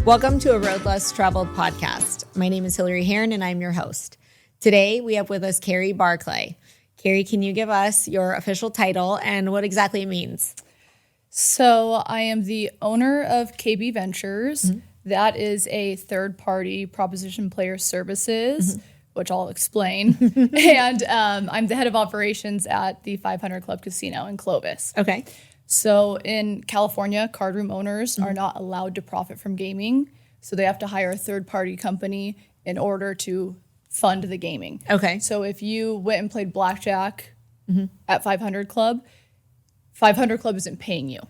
Welcome to a Road Less Traveled podcast. My name is Hilary Haron and I'm your host. Today we have with us Kerry Barclay. Kerry, can you give us your official title and what exactly it means? So I am the owner of KB Ventures. Mm-hmm. That is a third-party proposition player services, which I'll explain. And I'm the head of operations at the 500 Club Casino in Clovis. Okay. So in California, cardroom owners are not allowed to profit from gaming. So they have to hire a third-party company in order to fund the gaming. Okay. So if you went and played blackjack at 500 Club, 500 Club isn't paying you.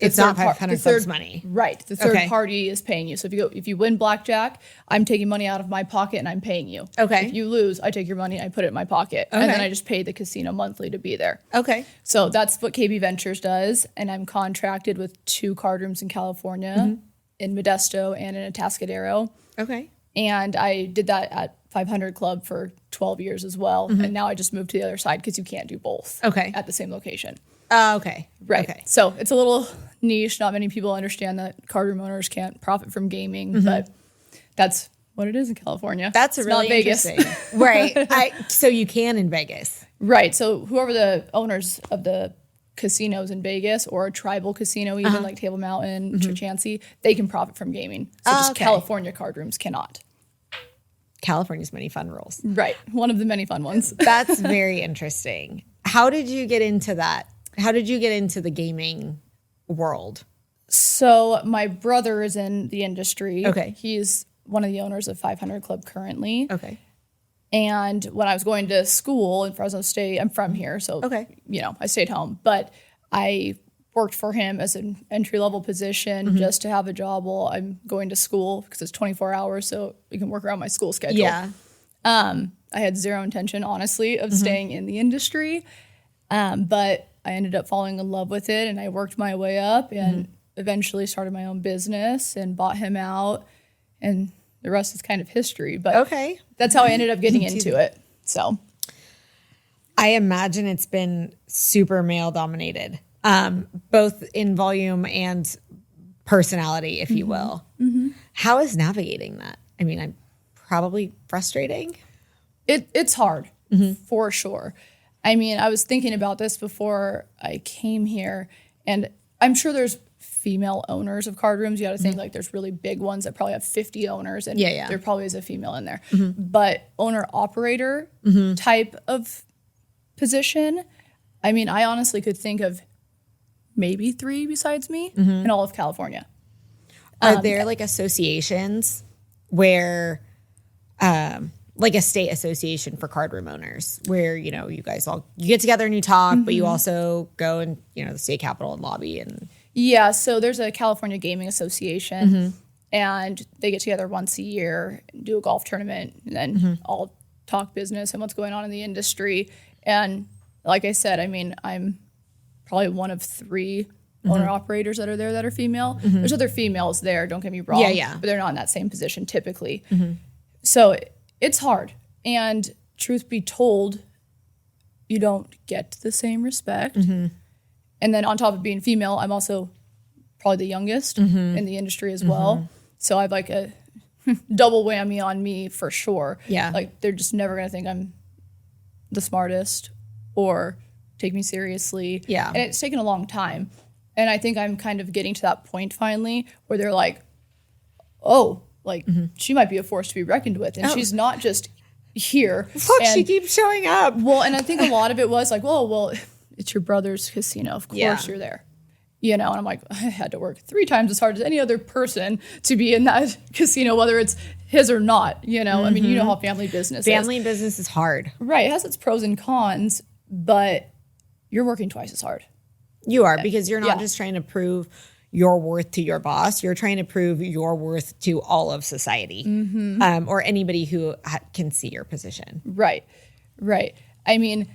It's not 500 Club's money. Right. The third party is paying you. So if you win blackjack, I'm taking money out of my pocket and I'm paying you. Okay. If you lose, I take your money and I put it in my pocket. Okay. And then I just pay the casino monthly to be there. Okay. So that's what KB Ventures does. And I'm contracted with 2 card rooms in California, in Modesto and in Atascadero. Okay. And I did that at 500 Club for 12 years as well. And now I just moved to the other side because you can't do both at the same location. Okay. Right. Okay. So it's a little niche. Not many people understand that cardroom owners can't profit from gaming, but that's what it is in California. That's it's really not Vegas. Interesting. Right. So you can in Vegas. Right. So whoever the owners of the casinos in Vegas or a tribal casino, even like Table Mountain, Chachansey, they can profit from gaming. So just California card rooms cannot. California's many fun rules. Right. One of the many fun ones. That's very interesting. How did you get into that? How did you get into the gaming world? So my brother is in the industry. Okay. He's one of the owners of 500 Club currently. Okay. And when I was going to school in Fresno State, I'm from here, so I stayed home. But I worked for him as an entry-level position just to have a job while I'm going to school because it's 24 hours, so we can work around my school schedule. Yeah. I had zero intention, honestly, of staying in the industry, but I ended up falling in love with it, and I worked my way up and eventually started my own business and bought him out, and the rest is kind of history. But that's how I ended up getting into it. So I imagine it's been super male-dominated, both in volume and personality, if you will. How is navigating that? I mean, I'm probably frustrating. It's hard, for sure. I mean, I was thinking about this before I came here, and I'm sure there's female owners of card rooms. You got to think like there's really big ones that probably have 50 owners, and there probably is a female in there. But owner-operator type of position, I mean, I honestly could think of maybe 3 besides me in all of California. Are there like associations where... like a state association for card room owners where, you guys you get together and you talk, but you also go and, the state capitol and lobby and. Yeah. So there's a California Gaming Association and they get together once a year, do a golf tournament, and then all talk business and what's going on in the industry. And like I said, I mean, I'm probably one of 3 owner operators that are there that are female. There's other females there, don't get me wrong. But they're not in that same position typically. So it's hard. And truth be told, you don't get the same respect. And then on top of being female, I'm also probably the youngest in the industry as well. So I've like a double whammy on me for sure. Yeah. Like they're just never going to think I'm the smartest or take me seriously. Yeah. And it's taken a long time. And I think I'm kind of getting to that point finally where they're like, oh, like she might be a force to be reckoned with. And she's not just here. Look, she keeps showing up. Well, and I think a lot of it was like, well, it's your brother's casino. Of course you're there. And I'm like, I had to work 3 times as hard as any other person to be in that casino, whether it's his or not. I mean, you know how family business is. Family business is hard. Right. It has its pros and cons, but you're working twice as hard. You are, because you're not just trying to prove your worth to your boss. You're trying to prove your worth to all of society, or anybody who can see your position. Right. I mean,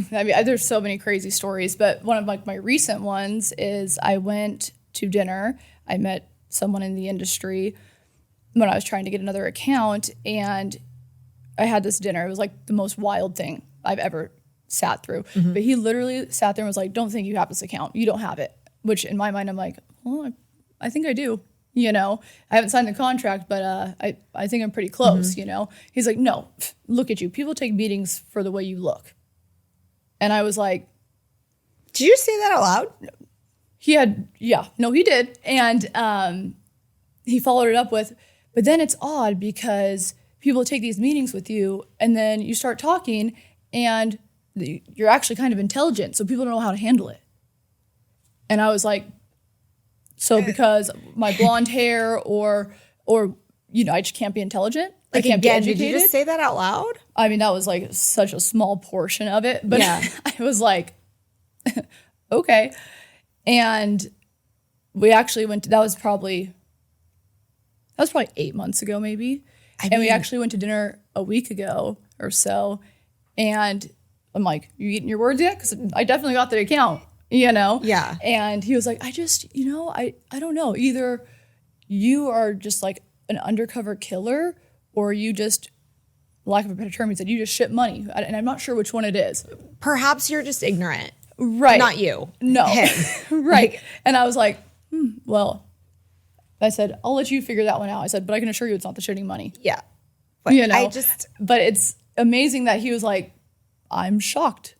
there's so many crazy stories, but one of my recent ones is I went to dinner. I met someone in the industry when I was trying to get another account, and I had this dinner. It was like the most wild thing I've ever sat through. But he literally sat there and was like, "Don't think you have this account. You don't have it." Which in my mind, I'm like, well, I think I do. you know, I haven't signed the contract, but I think I'm pretty close, you know. He's like, no, look at you. People take meetings for the way you look. And I was like, did you say that out loud? He did. And he followed it up with, but then it's odd because people take these meetings with you and then you start talking and you're actually kind of intelligent. So people don't know how to handle it. And I was like, so because my blonde hair or, you know, I just can't be intelligent. Like, I can't again, be educated. did you just say that out loud? I mean, that was like such a small portion of it, but I was like, okay. And we actually went to, that was probably 8 months ago, maybe. And we actually went to dinner a week ago or so. And I'm like, you eating your words yet? Because I definitely got the account, you know? Yeah. And he was like, I just, you know, I don't know. Either you are just like an undercover killer or you just, lack of a better term, he said, you just ship money. And I'm not sure which one it is. Perhaps you're just ignorant. Right. Not you. No. Him. Right. And I was like, well, I said, I'll let you figure that one out. I said, but I can assure you it's not the shitting money. Yeah. But you know, but it's amazing that he was like, I'm shocked.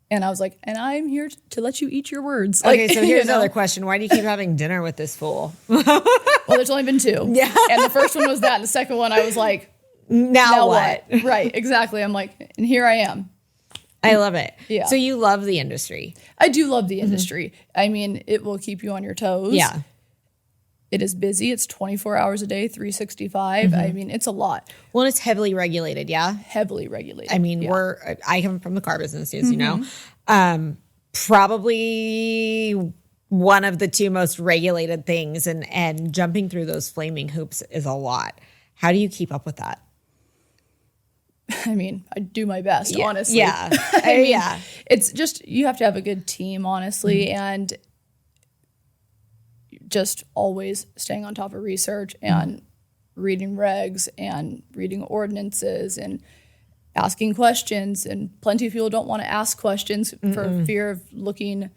And I was like, and I'm here to let you eat your words. Okay, like, so here's you know? another question. Why do you keep having dinner with this fool? Well, there's only been 2. Yeah. And the first one was that. And the second one, I was like, now what? Right, exactly. I'm like, and here I am. I love it. Yeah. So you love the industry. I do love the industry. I mean, it will keep you on your toes. Yeah. It is busy. It's 24 hours a day, 365. I mean, it's a lot. Well, it's heavily regulated, yeah? Heavily regulated. I mean, I come from the car business, as you know. Probably one of the 2 most regulated things, and jumping through those flaming hoops is a lot. How do you keep up with that? I mean, I do my best, honestly. Yeah. I mean, it's just, you have to have a good team, honestly, and just always staying on top of research and reading regs and reading ordinances and asking questions. And plenty of people don't want to ask questions for fear of looking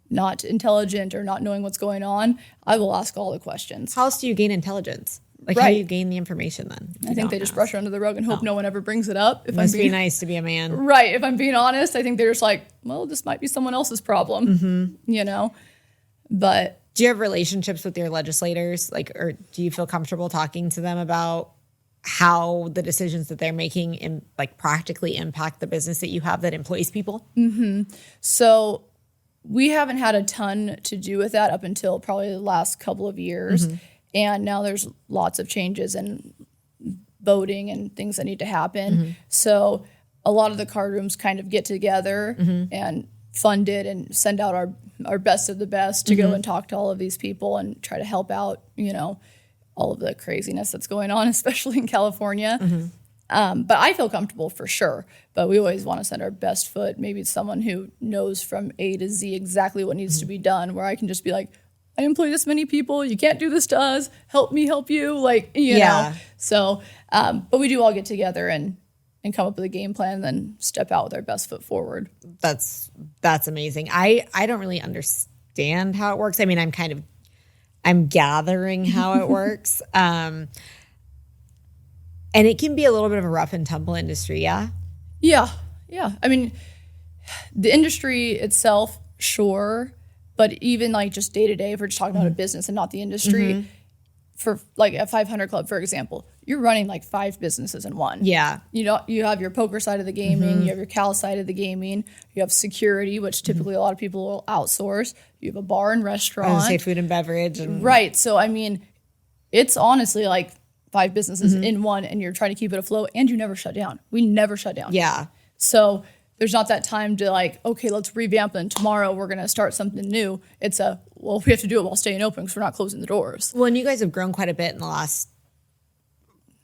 not intelligent or not knowing what's going on. I will ask all the questions. How else do you gain intelligence? Like, how do you gain the information then? I think they just brush it under the rug and hope no one ever brings it up. If Must be nice to be a man. Right. If I'm being honest, I think they're just like, well, this might be someone else's problem, you know? But do you have relationships with your legislators? Like, or do you feel comfortable talking to them about how the decisions that they're making practically impact the business that you have that employs people? So we haven't had a ton to do with that up until probably the last couple of years. And now there's lots of changes and voting and things that need to happen. So a lot of the cardrooms kind of get together and fund it and send out our best of the best to go and talk to all of these people and try to help out, you know, all of the craziness that's going on, especially in California. But I feel comfortable for sure. But we always want to send our best foot. Maybe it's someone who knows from A to Z exactly what needs to be done, where I can just be like, I employ this many people. You can't do this to us. Help me help you. Like, you know. So, but we do all get together and come up with a game plan and then step out with our best foot forward. That's amazing. I don't really understand how it works. I mean, I'm gathering how it works. And it can be a little bit of a rough and tumble industry, yeah? Yeah. I mean, the industry itself, sure. But even like just day to day, if we're just talking about a business and not the industry, for like a 500 club, for example, you're running like 5 businesses in one. Yeah. You know, you have your poker side of the gaming, you have your Cal side of the gaming, you have security, which typically a lot of people will outsource. You have a bar and restaurant. Say food and beverage. Right. So, I mean, it's honestly like 5 businesses in one, and you're trying to keep it afloat, and you never shut down. We never shut down. Yeah. So there's not that time to like, okay, let's revamp and tomorrow we're going to start something new. It's well, we have to do it while staying open because we're not closing the doors. Well, and you guys have grown quite a bit in the last,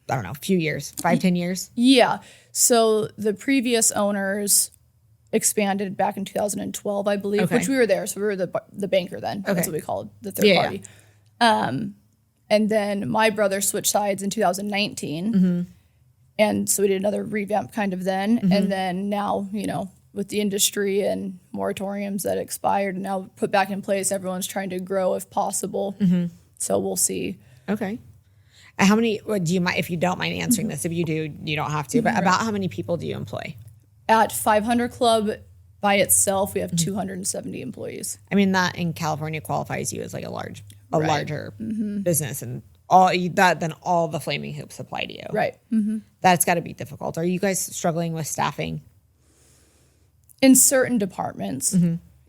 I don't know, few years, 5-10 years. Yeah. So the previous owners expanded back in 2012, I believe, which we were there. So we were the banker then. Okay. That's what we called the third party. And then my brother switched sides in 2019. And so we did another revamp kind of then. And then now, you know, with the industry and moratoriums that expired and now put back in place, everyone's trying to grow if possible. So we'll see. Okay. How many, do you mind, if you don't mind answering this, if you do, you don't have to, but about how many people do you employ? At 500 Club by itself, we have 270 employees. I mean, that in California qualifies you as like a larger business, and all the flaming hoops apply to you. Right. Mm-hmm. That's got to be difficult. Are you guys struggling with staffing? In certain departments.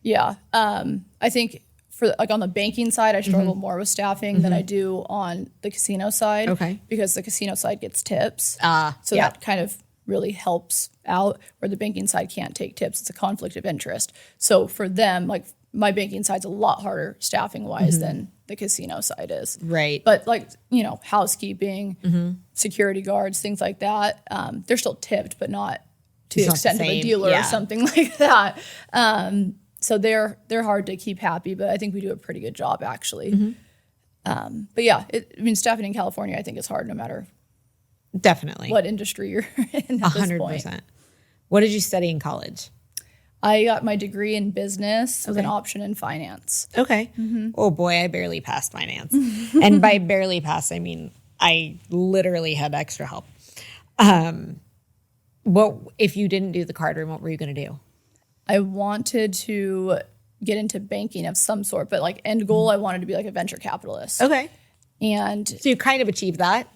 Yeah. I think for like on the banking side, I struggle more with staffing than I do on the casino side. Okay. Because the casino side gets tips. So that kind of really helps out, where the banking side can't take tips. It's a conflict of interest. So for them, like my banking side's a lot harder staffing wise than the casino side is. Right. But like, housekeeping, security guards, things like that, they're still tipped, but not to the extent of a dealer or something like that. So they're hard to keep happy, but I think we do a pretty good job actually. But yeah, staffing in California I think is hard no matter Definitely what industry you're in at this point. 100%. What did you study in college? I got my degree in business with an option in finance. Okay. Oh boy, I barely passed finance. And by barely passed, I mean I literally had extra help. What if you didn't do the cardroom, what were you going to do? I wanted to get into banking of some sort, but like end goal, I wanted to be like a venture capitalist. Okay. And so you kind of achieved that.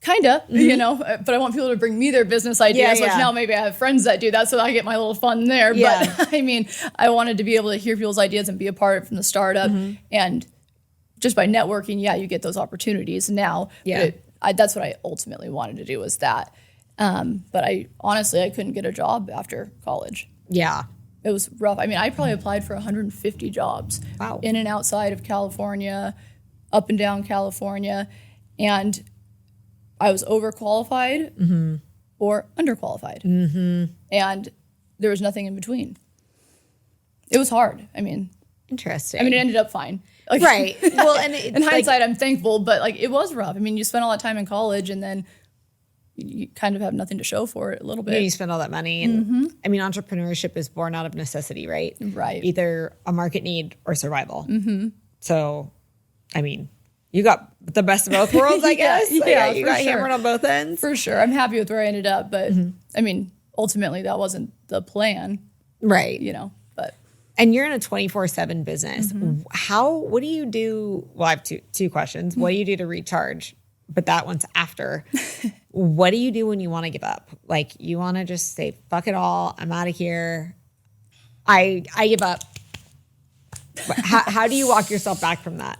Kind of, but I want people to bring me their business ideas, which now maybe I have friends that do that, so I get my little fun there. Yeah. But I wanted to be able to hear people's ideas and be a part of it from the startup. And just by networking, you get those opportunities now. Yeah. That's what I ultimately wanted to do, was that. But I couldn't get a job after college. Yeah. It was rough. I probably applied for 150 jobs. Wow. In and outside of California, up and down California. And I was overqualified or underqualified. And there was nothing in between. It was hard. Interesting. It ended up fine. Right. Well, and in hindsight, I'm thankful, but it was rough. You spend all that time in college and then you kind of have nothing to show for it a little bit. You spend all that money. And entrepreneurship is born out of necessity, right? Right. Either a market need or survival. So, you got the best of both worlds, I guess. You got hammered on both ends. For sure. I'm happy with where I ended up, but ultimately that wasn't the plan. Right. But. And you're in a 24/7 business. What do you do? Well, I have two questions. What do you do to recharge? But that one's after. What do you do when you want to give up? Like you want to just say, fuck it all. I'm out of here. I give up. How do you walk yourself back from that?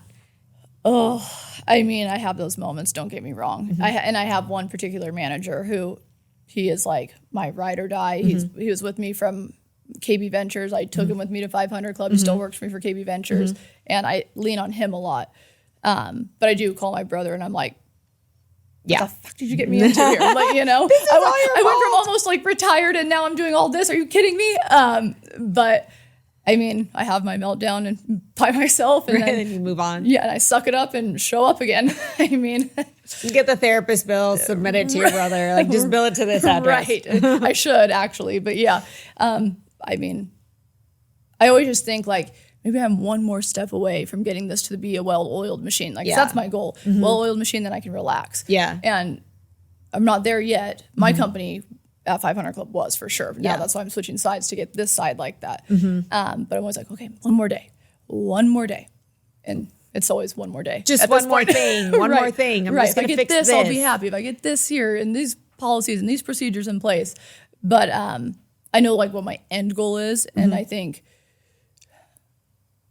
Oh, I have those moments. Don't get me wrong. I have one particular manager who he is like my ride or die. He was with me from KB Ventures. I took him with me to 500 Club. He still works for me for KB Ventures. And I lean on him a lot. But I do call my brother and I'm like, what the fuck did you get me into here? I went from almost like retired and now I'm doing all this. Are you kidding me? But I have my meltdown and by myself and then you move on. Yeah, and I suck it up and show up again. You get the therapist bill, submit it to your brother. Like just bill it to this address. Right. I should actually, but yeah. I always just think like maybe I'm one more step away from getting this to be a well-oiled machine. Like that's my goal. Well-oiled machine, then I can relax. Yeah. And I'm not there yet. My company at 500 Club was for sure. Now that's why I'm switching sides to get this side like that. But I'm always like, okay, one more day. And it's always one more day. Just one more thing. One more thing. I'm just going to fix this. I'll be happy. If I get this here and these policies and these procedures in place. But I know like what my end goal is. And I think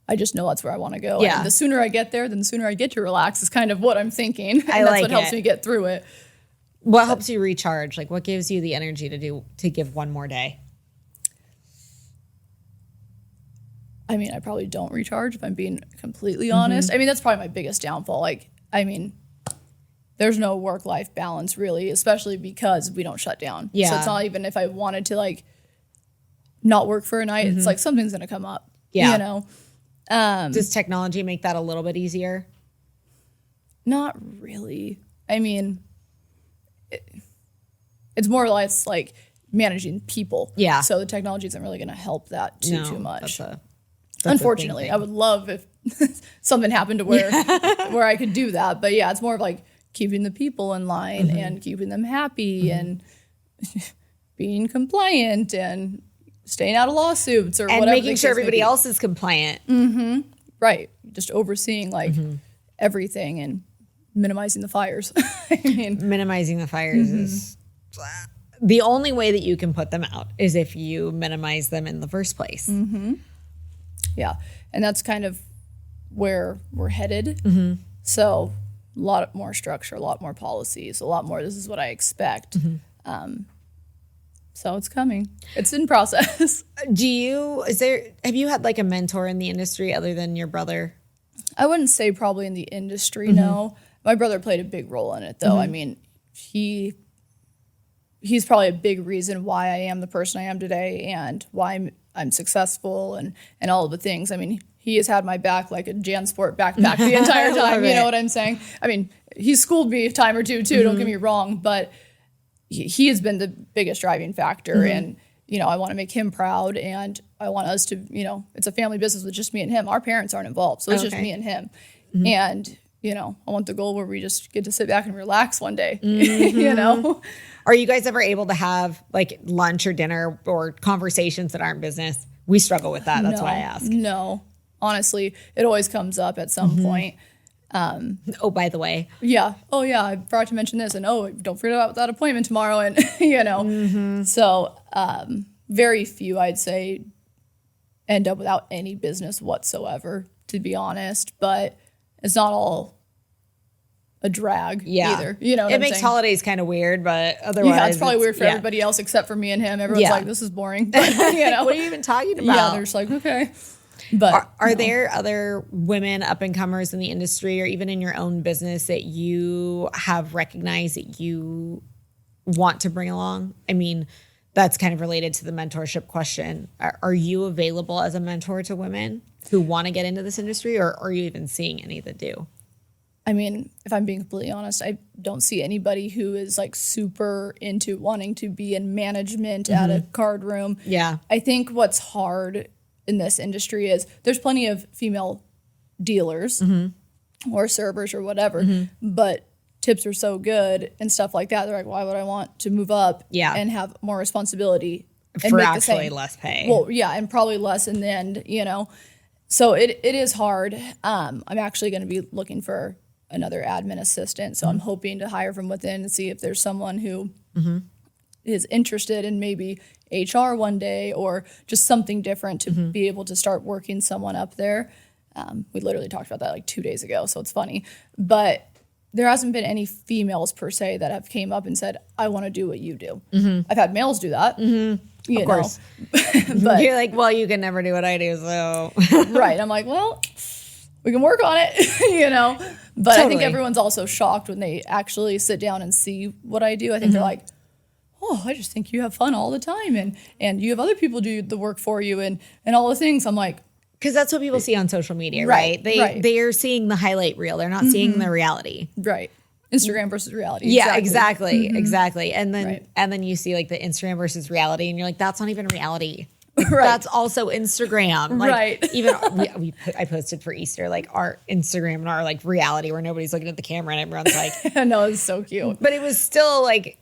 I just know that's where I want to go. Yeah. And the sooner I get there, then the sooner I get to relax is kind of what I'm thinking. And that's what helps me get through it. What helps you recharge? Like what gives you the energy to give one more day? I probably don't recharge if I'm being completely honest. That's probably my biggest downfall. Like, there's no work-life balance really, especially because we don't shut down. Yeah. So it's not even if I wanted to like not work for a night, it's like something's going to come up. Yeah. Does technology make that a little bit easier? Not really. It's more or less like managing people. Yeah. So the technology isn't really going to help that too much. That's Unfortunately, I would love if something happened to where I could do that. But yeah, it's more of like keeping the people in line and keeping them happy and being compliant and staying out of lawsuits or whatever. And making sure everybody else is compliant. Right. Just overseeing like everything and minimizing the fires. I mean, minimizing the fires is the only way that you can put them out is if you minimize them in the first place. Yeah. And that's kind of where we're headed. So a lot more structure, a lot more policies, a lot more, this is what I expect. So it's coming. It's in process. Have you had like a mentor in the industry other than your brother? I wouldn't say probably in the industry, no. My brother played a big role in it, though. I mean, he's probably a big reason why I am the person I am today and why I'm successful and all of the things. I mean, he has had my back like a JanSport backpack the entire time. You know what I'm saying? I mean, he schooled me a time or two, too. Don't get me wrong. But he has been the biggest driving factor. And, you know, I want to make him proud. And I want us to, you know, it's a family business with just me and him. Our parents aren't involved. So it's just me and him. And, you know, I want the goal where we just get to sit back and relax one day, you know? Are you guys ever able to have like lunch or dinner or conversations that aren't business? We struggle with that. That's why I ask. No, honestly, it always comes up at some point. Oh, by the way. Yeah. Oh, yeah. I forgot to mention this. And don't forget about that appointment tomorrow. And, you know, so very few, I'd say, end up without any business whatsoever, to be honest. But it's not all a drag either. You know what it I'm makes saying? Holidays kind of weird, but otherwise. Yeah, it's probably weird for everybody else except for me and him. Everyone's like, this is boring. But, you know, what are you even talking about? Yeah, they're just like, okay. But are there other women up and comers in the industry or even in your own business that you have recognized that you want to bring along? I mean, that's kind of related to the mentorship question. Are you available as a mentor to women who want to get into this industry, or are you even seeing any that do? I mean, if I'm being completely honest, I don't see anybody who is like super into wanting to be in management at a card room. Yeah. I think what's hard in this industry is there's plenty of female dealers or servers or whatever, but tips are so good and stuff like that. They're like, why would I want to move up and have more responsibility and for make actually the same? less pay? Well, yeah, and probably less in the end, you know. So it is hard. I'm actually going to be looking for another admin assistant. So I'm hoping to hire from within and see if there's someone who is interested in maybe HR one day or just something different to be able to start working someone up there. We literally talked about that like 2 days ago, so it's funny. But there hasn't been any females per se that have came up and said, I want to do what you do. I've had males do that. Of course. But you're like, well, you can never do what I do, so. Right. I'm like, well, we can work on it, you know. But I think everyone's also shocked when they actually sit down and see what I do. I think they're like, oh, I just think you have fun all the time. And you have other people do the work for you and all the things. I'm like. Because that's what people see on social media, right? They are seeing the highlight reel. They're not seeing the reality. Right. Instagram versus reality. Yeah, exactly. And then you see like the Instagram versus reality and you're like, that's not even reality. Like, that's also Instagram. Like, even I posted for Easter like our Instagram and our like reality where nobody's looking at the camera and everyone's like, no, it's so cute. But it was still like,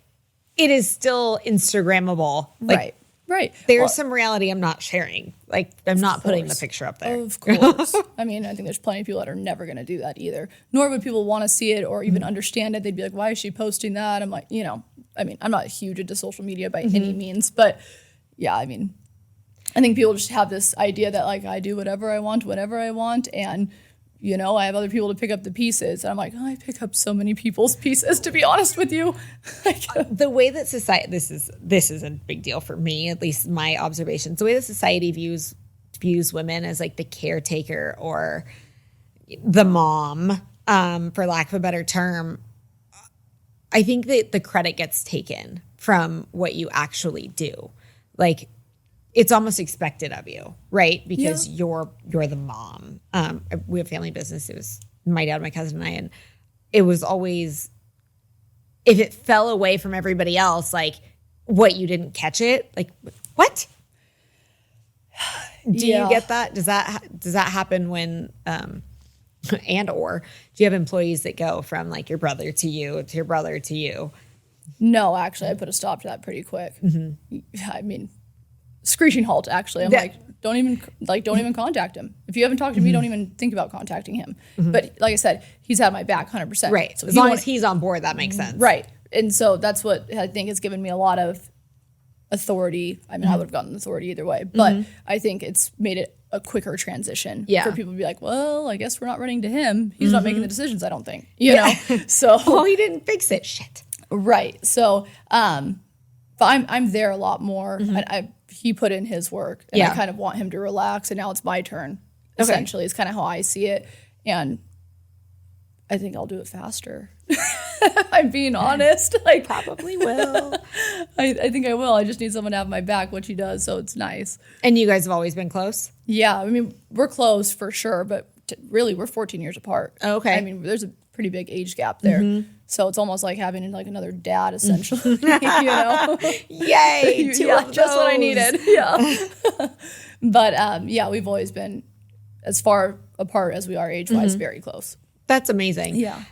it is still Instagrammable. Like, right. There's some reality I'm not sharing. Like, I'm not putting the picture up there. Of course. I mean, I think there's plenty of people that are never going to do that either. Nor would people want to see it or even understand it. They'd be like, why is she posting that? I'm like, you know, I mean, I'm not huge into social media by any means. But yeah, I mean, I think people just have this idea that like I do whatever I want, whenever I want. And, you know, I have other people to pick up the pieces. And I'm like, I pick up so many people's pieces, to be honest with you. The way that society, this is a big deal for me, at least my observations. The way that society views women as like the caretaker or the mom, for lack of a better term, I think that the credit gets taken from what you actually do. Like, it's almost expected of you, right? Because you're the mom. We have family business. It was my dad, my cousin, and I, and it was always, if it fell away from everybody else, like, what, you didn't catch it? Like, what? Do you get that? Does that happen when, and or do you have employees that go from like your brother to you to your brother to you? No, actually, I put a stop to that pretty quick. I mean, screeching halt. Actually, I'm like, don't even contact him. If you haven't talked to me, don't even think about contacting him. But like I said, he's had my back 100%. Right. So as long as he's on board, that makes sense. Right. And so that's what I think has given me a lot of authority. I mean, I would have gotten authority either way, but I think it's made it a quicker transition for people to be like, well, I guess we're not running to him. He's not making the decisions, I don't think. You know? So oh, he didn't fix it. Shit. Right. So but I'm there a lot more. He put in his work, and I kind of want him to relax, and now it's my turn. Essentially, is kind of how I see it, and I think I'll do it faster. I'm being honest. Like Probably will. I think I will. I just need someone to have my back, which he does, so it's nice. And you guys have always been close? Yeah, I mean, we're close for sure, but really, we're 14 years apart. Oh, okay. I mean, there's a pretty big age gap there. So it's almost like having like another dad, essentially. You know? Yay! Two of just what I those. needed. Yeah. But we've always been as far apart as we are age-wise, very close. That's amazing. Yeah.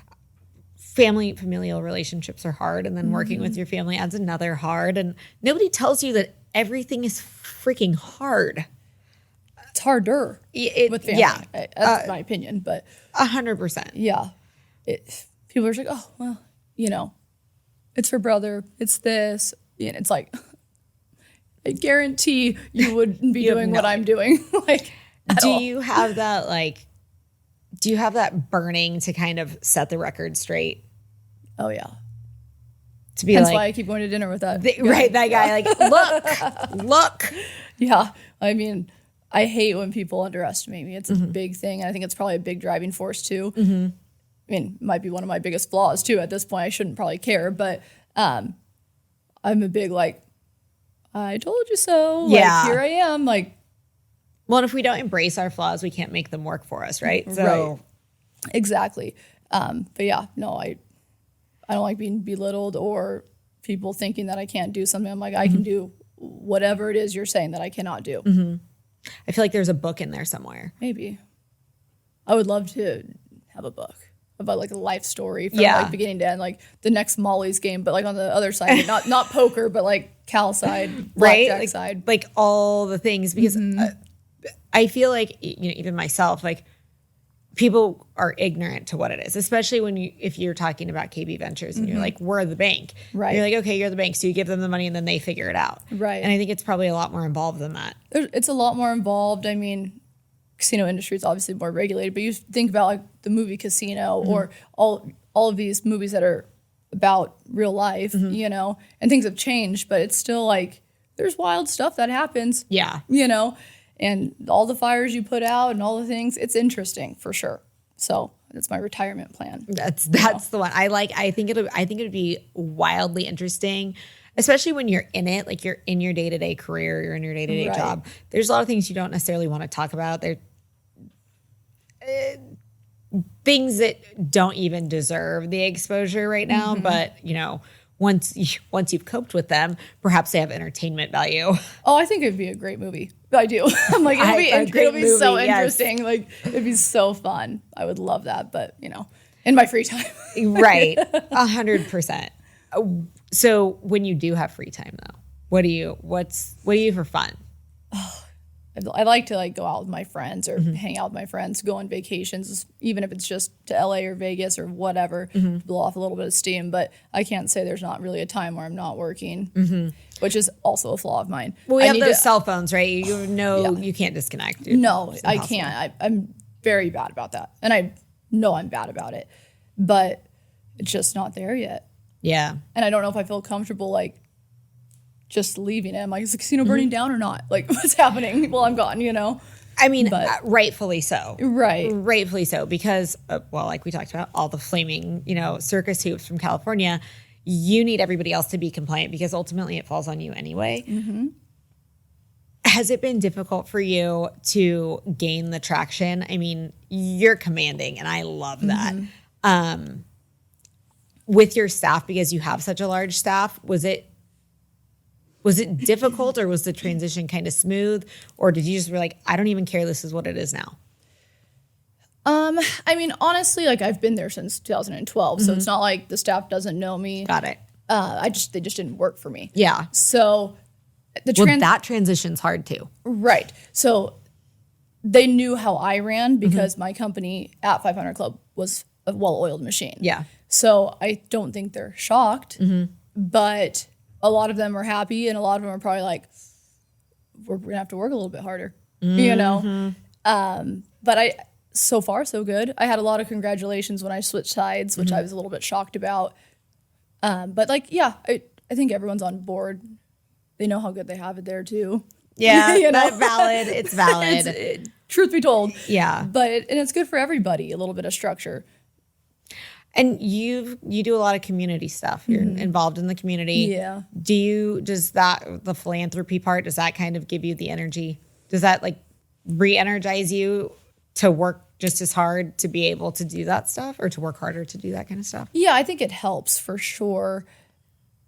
Familial relationships are hard, and then working with your family adds another hard. And nobody tells you that everything is freaking hard. It's harder with family. Yeah. That's my opinion, but 100%. yeah. People are just like, oh, well, you know, it's her brother, it's this. And it's like, I guarantee you wouldn't be doing what I'm doing. Like, do you have that burning to kind of set the record straight? Oh, yeah. To be That's like, why I keep going to dinner with that guy. Right, that guy, like, look. Yeah. I mean, I hate when people underestimate me. It's a big thing. And I think it's probably a big driving force, too. I mean, it might be one of my biggest flaws, too. At this point, I shouldn't probably care. But I'm a big, like, I told you so. Yeah. Like, here I am. Like, well, and if we don't embrace our flaws, we can't make them work for us, right? So, right. Exactly. But yeah, no, I don't like being belittled or people thinking that I can't do something. I'm like, I can do whatever it is you're saying that I cannot do. I feel like there's a book in there somewhere. Maybe. I would love to have a book about like a life story from like beginning to end, like the next Molly's game, but like on the other side, not poker, but like Cal side, blackjack side. Like all the things, because I feel like, you know, even myself, like people are ignorant to what it is, especially if you're talking about KB Ventures and you're like, we're the bank. Right. You're like, okay, you're the bank. So you give them the money and then they figure it out. Right. And I think it's probably a lot more involved than that. It's a lot more involved. I mean, casino industry is obviously more regulated, but you think about like the movie Casino or all of these movies that are about real life, you know, and things have changed, but it's still like there's wild stuff that happens. Yeah. You know, and all the fires you put out and all the things, it's interesting for sure. So that's my retirement plan. That's the one. I think it'd be wildly interesting, especially when you're in it, like you're in your day-to-day career, you're in your day-to-day job. There's a lot of things you don't necessarily want to talk about. They're things that don't even deserve the exposure right now. But, you know, once you've coped with them, perhaps they have entertainment value. Oh, I think it'd be a great movie. I do. I'm like, it'll be so interesting. Like, it'd be so fun. I would love that. But, you know, in my free time. Right. 100%. So when you do have free time though, what do you for fun? I like to like go out with my friends or hang out with my friends, go on vacations, even if it's just to LA or Vegas or whatever, to blow off a little bit of steam. But I can't say there's not really a time where I'm not working, which is also a flaw of mine. Well, we have those cell phones, right? You know, you can't disconnect. No, I can't. I'm very bad about that. And I know I'm bad about it, but it's just not there yet. Yeah. And I don't know if I feel comfortable like just leaving it. I'm like, is the casino burning down or not? Like, what's happening while I'm gone, you know? I mean, rightfully so. Right. Rightfully so, because, like we talked about, all the flaming, you know, circus hoops from California, you need everybody else to be compliant because ultimately it falls on you anyway. Has it been difficult for you to gain the traction? I mean, you're commanding, and I love that. With your staff, because you have such a large staff, was it Was it difficult, or was the transition kind of smooth, or did you just be like, I don't even care, this is what it is now? I mean, honestly, like I've been there since 2012, so it's not like the staff doesn't know me. Got it. They just didn't work for me. Yeah. So that transition's hard too. Right. So they knew how I ran because my company at 500 Club was a well-oiled machine. Yeah. So I don't think they're shocked, but a lot of them are happy, and a lot of them are probably like, we're gonna have to work a little bit harder, you know? But so far so good. I had a lot of congratulations when I switched sides, which I was a little bit shocked about. But like, yeah, I think everyone's on board. They know how good they have it there too. Yeah, you know? that's valid. It's valid. Truth be told. Yeah. But it's good for everybody, a little bit of structure. And you do a lot of community stuff. You're involved in the community. Yeah. Does the philanthropy part, does that kind of give you the energy? Does that like re-energize you to work just as hard to be able to do that stuff, or to work harder to do that kind of stuff? Yeah, I think it helps for sure,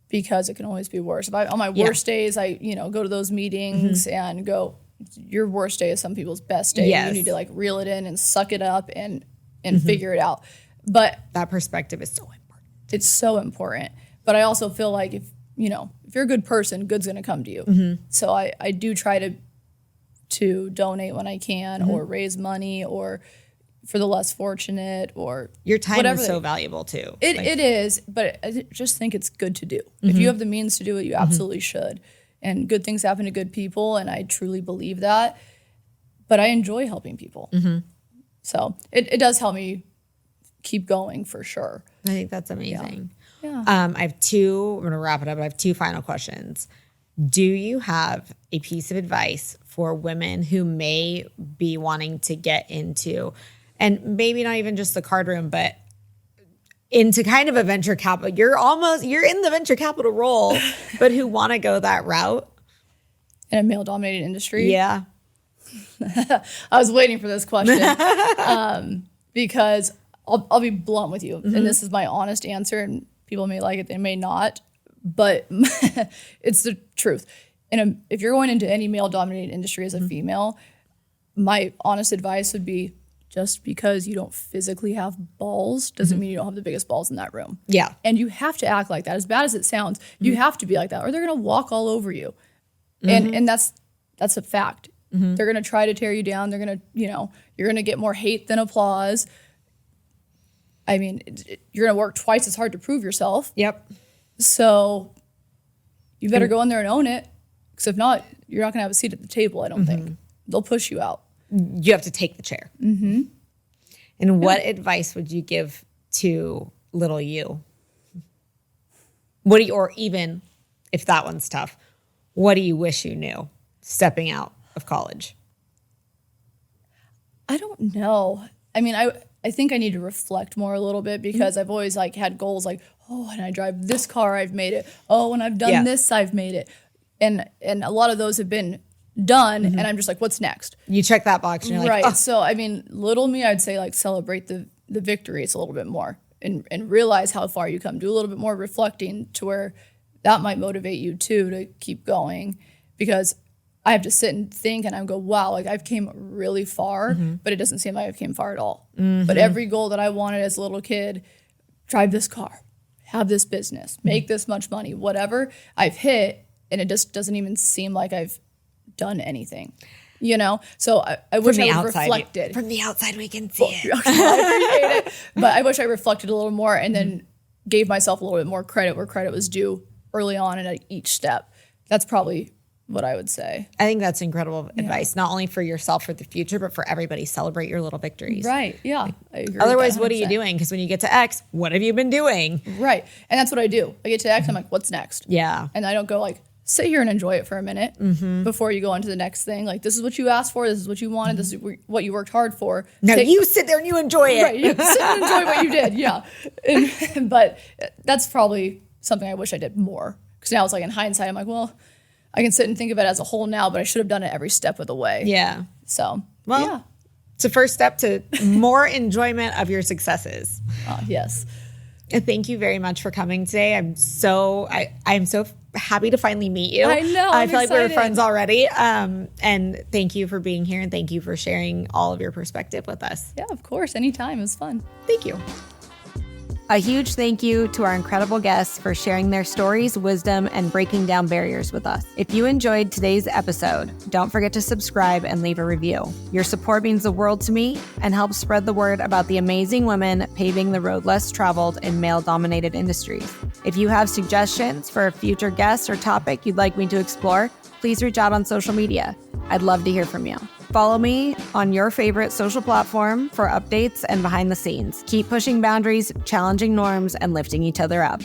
because it can always be worse. On my worst days, I go to those meetings and go, your worst day is some people's best day. Yes. You need to like reel it in and suck it up and figure it out. But that perspective is so important. It's so important. But I also feel like if you're a good person, good's going to come to you. So I do try to donate when I can, or raise money, or for the less fortunate, or your time is so valuable too. It is, but I just think it's good to do. If you have the means to do it, you absolutely should. And good things happen to good people, and I truly believe that. But I enjoy helping people. So it does help me keep going for sure. I think that's amazing. Yeah. I'm going to wrap it up. I have two final questions. Do you have a piece of advice for women who may be wanting to get into, and maybe not even just the cardroom, but into kind of a venture capital? You're in the venture capital role, but who want to go that route? In a male-dominated industry? Yeah. I was waiting for this question because I'll be blunt with you, and this is my honest answer, and people may like it, they may not, but it's the truth. If you're going into any male-dominated industry as a female, my honest advice would be, just because you don't physically have balls doesn't mean you don't have the biggest balls in that room. Yeah. And you have to act like that. As bad as it sounds, you have to be like that, or they're going to walk all over you. And that's a fact. They're going to try to tear you down. They're going to, you're going to get more hate than applause. I mean, you're going to work twice as hard to prove yourself. Yep. So you better go in there and own it. Because if not, you're not going to have a seat at the table, I don't think. They'll push you out. You have to take the chair. And what advice would you give to little you? Or even if that one's tough, what do you wish you knew stepping out of college? I don't know. I mean, I think I need to reflect more a little bit, because I've always like had goals like, oh, when I drive this car, I've made it. Oh, when I've done this, I've made it. And a lot of those have been done, and I'm just like, what's next? You check that box and you're like, right. So, I mean, little me, I'd say like celebrate the victories a little bit more and realize how far you come. Do a little bit more reflecting to where that might motivate you too to keep going, because I have to sit and think and I go, wow, like I've came really far, but it doesn't seem like I've came far at all. But every goal that I wanted as a little kid, drive this car, have this business, make this much money, whatever, I've hit, and it just doesn't even seem like I've done anything, So I wish I reflected. From the outside, we can see it. I appreciate it. But I wish I reflected a little more and then gave myself a little bit more credit where credit was due early on and at each step. That's probably what I would say. I think that's incredible advice, not only for yourself for the future, but for everybody. Celebrate your little victories. Right, yeah. I agree. Otherwise, what are you doing? Because when you get to X, what have you been doing? Right. And that's what I do. I get to X, I'm like, what's next? Yeah. And I don't go like, sit here and enjoy it for a minute before you go on to the next thing. Like, this is what you asked for. This is what you wanted. This is what you worked hard for. Now you sit there and you enjoy it. Right. You sit and enjoy what you did. Yeah. But that's probably something I wish I did more. Because now it's like in hindsight, I'm like, well, I can sit and think of it as a whole now, but I should have done it every step of the way. Yeah. So, well, it's a first step to more enjoyment of your successes. Yes. Thank you very much for coming today. I'm so happy to finally meet you. I know. I feel like we were excited. friends already. And thank you for being here, and thank you for sharing all of your perspective with us. Yeah, of course. Anytime. It was fun. Thank you. A huge thank you to our incredible guests for sharing their stories, wisdom, and breaking down barriers with us. If you enjoyed today's episode, don't forget to subscribe and leave a review. Your support means the world to me and helps spread the word about the amazing women paving the road less traveled in male-dominated industries. If you have suggestions for a future guest or topic you'd like me to explore, please reach out on social media. I'd love to hear from you. Follow me on your favorite social platform for updates and behind the scenes. Keep pushing boundaries, challenging norms, and lifting each other up.